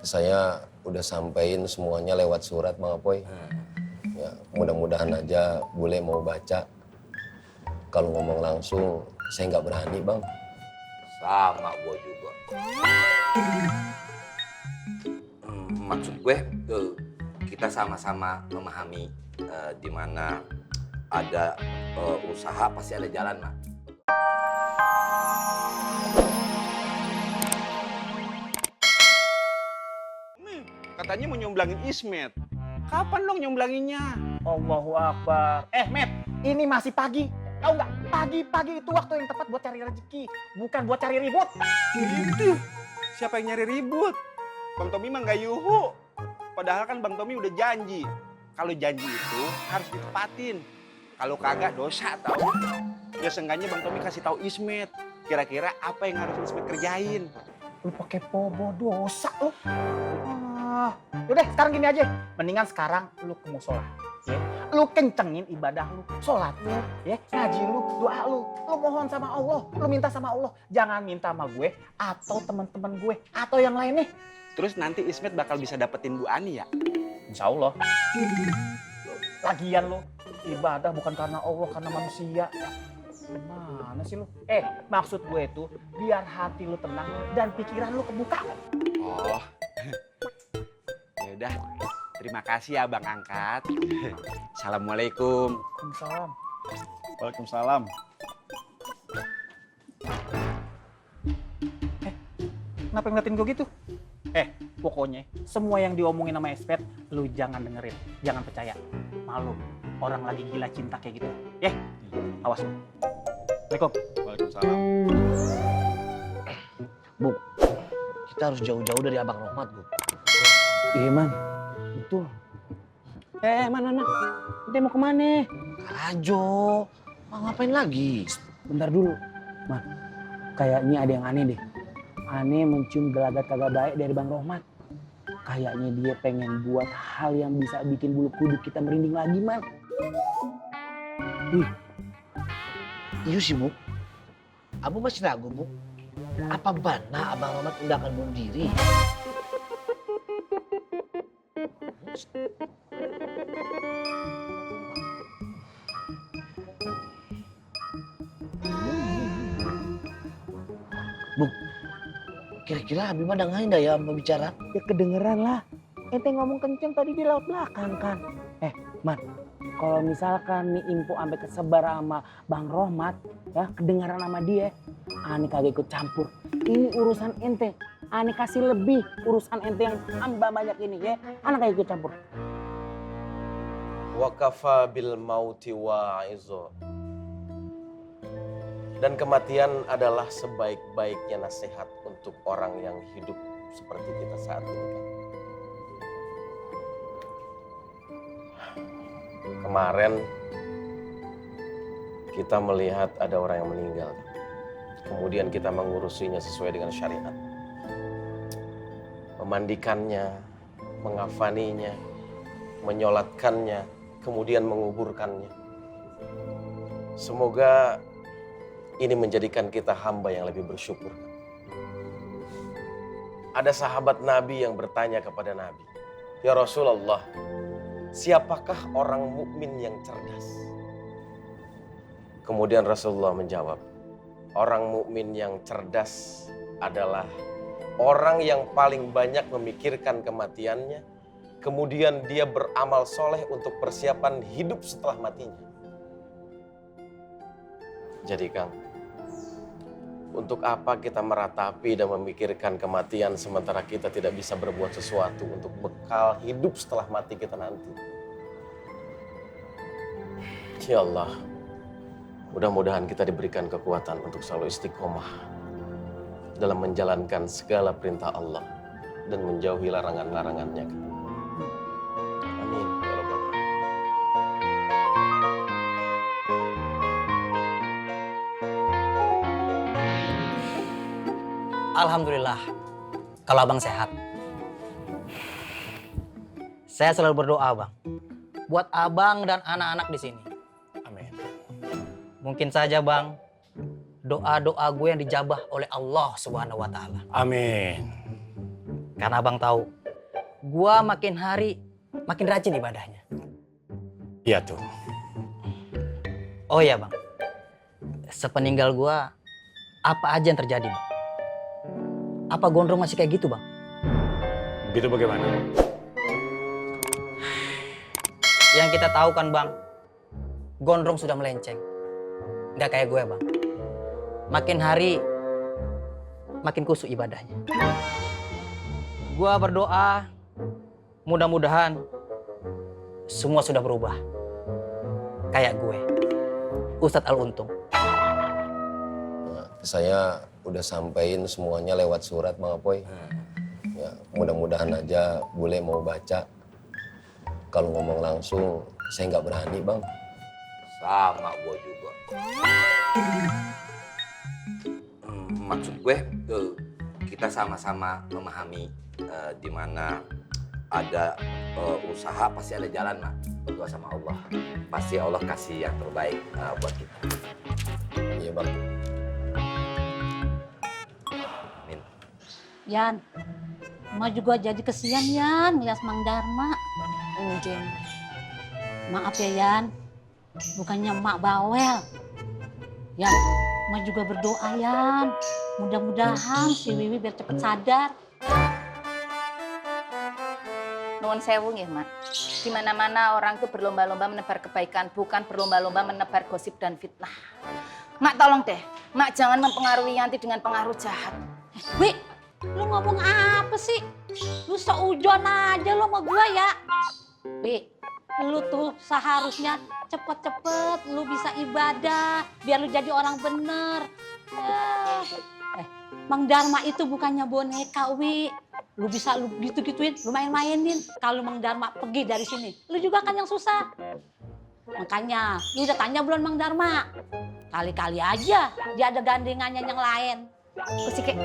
Saya udah sampein semuanya lewat surat Bang Apoy. Ya, mudah-mudahan aja bule mau baca. Kalau ngomong langsung, saya nggak berani Bang. Sama gue juga. Maksud gue, kita sama-sama memahami di mana ada usaha pasti ada jalan, Mak. Katanya mau nyomblangin Ismet. Kapan dong nyomblanginnya? Allahu Akbar. Met, ini masih pagi. Tahu nggak? Pagi-pagi itu waktu yang tepat buat cari rezeki, bukan buat cari ribut. Itu siapa yang nyari ribut? Bang Tommy mah nggak yuhu. Padahal kan Bang Tommy udah janji. Kalau janji itu harus ditepatin. Kalau kagak dosa tahu. Ya seenggaknya Bang Tommy kasih tahu Ismet. Kira-kira apa yang harus Ismet kerjain? Lu pakai pobo dosa lu. Yaudah sekarang gini aja. Mendingan sekarang lu ke musola. Ya. Lu kencengin ibadah lu, sholat lu, ya, ngaji lu, doa lu. Lu mohon sama Allah, lu minta sama Allah. Jangan minta sama gue atau teman-teman gue atau yang lainnya. Terus nanti Ismet bakal bisa dapetin Bu Ani ya? Insya Allah. Lagian lu, ibadah bukan karena Allah, karena manusia. Gimana sih lu? Maksud gue itu biar hati lu tenang dan pikiran lu kebuka. Oh, ya udah. Terima kasih ya Bang Angkat. Assalamualaikum. Waalaikumsalam. Waalaikumsalam. Kenapa ngeliatin gue gitu? Pokoknya semua yang diomongin sama Espet, lu jangan dengerin, jangan percaya. Malu, orang lagi gila cinta kayak gitu. Awas lu. Assalamualaikum. Waalaikumsalam. Bu, kita harus jauh-jauh dari Abang Rohmat, Bu. Iya, Man. Betul. Man. Dia mau kemana? Ajo, mau ngapain lagi? Bentar dulu. Man, kayaknya ada yang aneh deh. Aneh mencium gelagat kagak baik dari Bang Rohmat. Kayaknya dia pengen buat hal yang bisa bikin bulu kuduk kita merinding lagi, Man. Iya sih, Bu. Abu masih ragu, Bu. Apa benar Abang Rohmat udah akan bunuh diri? Bu, kira-kira Habib ada ngain dah ya mau bicara? Ya kedengeran lah. Ente ngomong kenceng tadi di laut belakang kan. Man, kalau misalkan nih info sampai kesebar sama Bang Rohmat, ya kedengaran sama dia, Ani kagak ikut campur. Ini urusan ente. Ani kasih lebih urusan ente yang hamba banyak ini ya. Anak kagak ikut campur. Wa kafa bil mauti wa'izo. Dan kematian adalah sebaik-baiknya nasihat untuk orang yang hidup seperti kita saat ini. Kemarin kita melihat ada orang yang meninggal. Kemudian kita mengurusinya sesuai dengan syariat. Memandikannya, mengafaninya, menyolatkannya, kemudian menguburkannya. Semoga ini menjadikan kita hamba yang lebih bersyukur. Ada sahabat Nabi yang bertanya kepada Nabi, "Ya Rasulullah, siapakah orang mukmin yang cerdas?" Kemudian Rasulullah menjawab, orang mukmin yang cerdas adalah orang yang paling banyak memikirkan kematiannya, kemudian dia beramal soleh untuk persiapan hidup setelah matinya. Jadi Kang, untuk apa kita meratapi dan memikirkan kematian sementara kita tidak bisa berbuat sesuatu untuk bekal hidup setelah mati kita nanti? Ya Allah, mudah-mudahan kita diberikan kekuatan untuk selalu istiqomah dalam menjalankan segala perintah Allah dan menjauhi larangan-larangannya. Amin. Ya Rabbal Alamin. Alhamdulillah, kalau abang sehat. Saya selalu berdoa, Bang, buat abang dan anak-anak di sini. Amin. Mungkin saja, Bang, doa-doa gue yang dijabah oleh Allah Subhanahu wa Ta'ala. Amin. Karena abang tahu, gua makin hari makin rajin ibadahnya. Iya tuh. Oh iya bang, sepeninggal gua, apa aja yang terjadi bang? Apa Gondrong masih kayak gitu bang? Begitu bagaimana? Yang kita tahu kan bang, Gondrong sudah melenceng. Nggak kayak gue bang. Makin hari, makin kusuk ibadahnya. Gua berdoa, mudah-mudahan semua sudah berubah. Kayak gue, Ustadz Al-Untung. Nah, saya udah sampein semuanya lewat surat Bang Apoy. Ya, mudah-mudahan aja bule mau baca. Kalau ngomong langsung, saya nggak berani Bang. Sama gue juga. Maksud gue, kita sama-sama memahami di mana ada usaha pasti ada jalan mah. Berdoa sama Allah. Pasti Allah kasih yang terbaik buat kita. Iya Bang. Amin. Yan, emak juga jadi kesian Yan ngeliat Mang Darma. Jen. Maaf ya Yan, bukannya emak bawel. Yan, emak juga berdoa Yan. Mudah-mudahan si Wiwi biar cepet sadar. Nuwun sewu nggih, Mak. Di mana-mana orang itu berlomba-lomba menebar kebaikan, bukan berlomba-lomba menebar gosip dan fitnah. Mak tolong deh, Mak jangan mempengaruhi Yanti dengan pengaruh jahat. Wi, lu ngomong apa sih? Lu seujon aja lu sama gua ya. Wi, lu tuh seharusnya cepet-cepet lu bisa ibadah biar lu jadi orang bener. Mang Darma itu bukannya boneka, Wi. Lu bisa lu gitu-gituin, lu main-mainin. Kalau Mang Darma pergi dari sini, lu juga kan yang susah. Makanya, lu udah tanya belum Mang Darma? Kali-kali aja dia ada gandengannya yang lain. Kusike,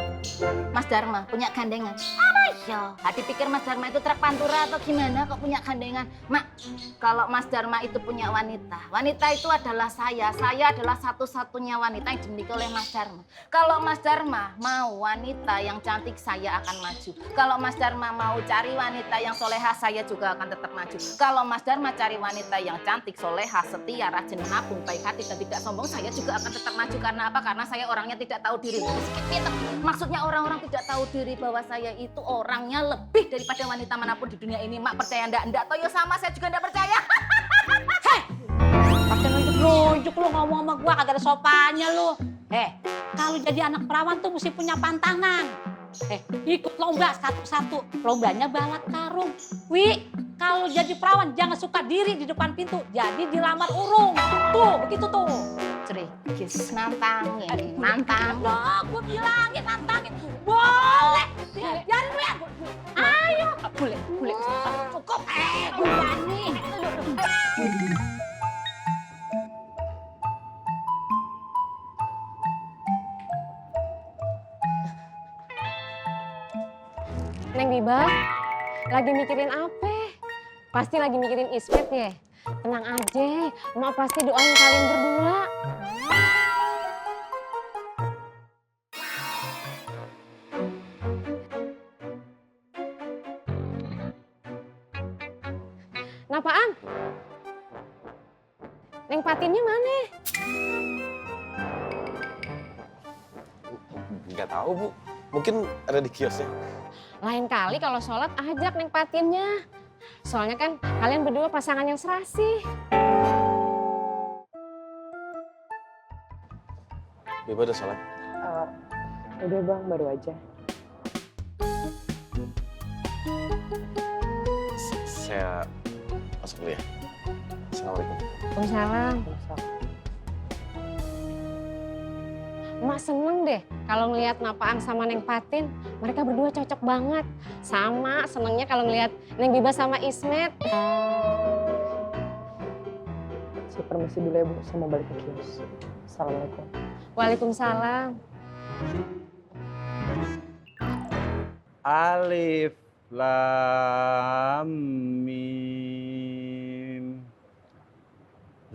Mas Darma punya gandengan. Ayo, hati pikir Mas Darma itu truk pantura atau gimana kok punya gandengan? Mak, kalau Mas Darma itu punya wanita, wanita itu adalah saya adalah satu-satunya wanita yang dimiliki oleh Mas Darma. Kalau Mas Darma mau wanita yang cantik, saya akan maju. Kalau Mas Darma mau cari wanita yang soleha, saya juga akan tetap maju. Kalau Mas Darma cari wanita yang cantik, soleha, setia, rajin menabung, baik hati dan tidak sombong, saya juga akan tetap maju. Karena apa? Karena saya orangnya tidak tahu diri. Maksudnya orang-orang tidak tahu diri bahwa saya itu orangnya lebih daripada wanita manapun di dunia ini. Mak percaya ndak toyo sama saya juga ndak percaya. Hei, pakai nunjuk-nunjuk lu ngomong sama gua kagak ada sopannya lu. Kalau jadi anak perawan tuh mesti punya pantangan. Ikut lomba satu-satu. Lombanya balap karung. Wi, kalau jadi perawan jangan suka diri di depan pintu. Jadi dilamar urung. Tuh, begitu tuh. Cerigis, nantangin, nantang. Loh, gue bilangin nantangin. Boleh. Biarin lu ya. Ayo. Boleh. Cukup. Gue berani. Neng Biba, lagi mikirin apa? Pasti lagi mikirin Ismet ya? Tenang aja, Emak pasti doain kalian berdua. Napaan? Neng Patinnya mana? Nggak tahu Bu, mungkin ada di kiosnya. Lain kali kalau sholat ajak Neng Patinnya. Soalnya kan kalian berdua pasangan yang serasi. Biba udah sholat? Udah Bang, baru aja. Saya masuk dulu ya. Assalamualaikum. Waalaikumsalam. Emak seneng deh kalau ngelihat Napaan sama Neng Patin. Mereka berdua cocok banget. Sama senengnya kalau ngelihat Neng Biba sama Ismet. Saya permisi dulu ya Bu, saya mau balik ke kios. Assalamualaikum. Waalaikumsalam. Alif Lam Mim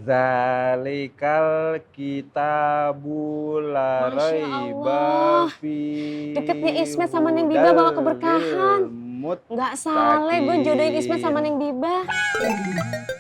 Zalikal kitabul la Masya raiba Allah. fihi Deketnya Ismet sama Neng Biba bawa keberkahan. hudal lil Nggak salah gue jodohin Ismet sama Neng Biba. muttaqin.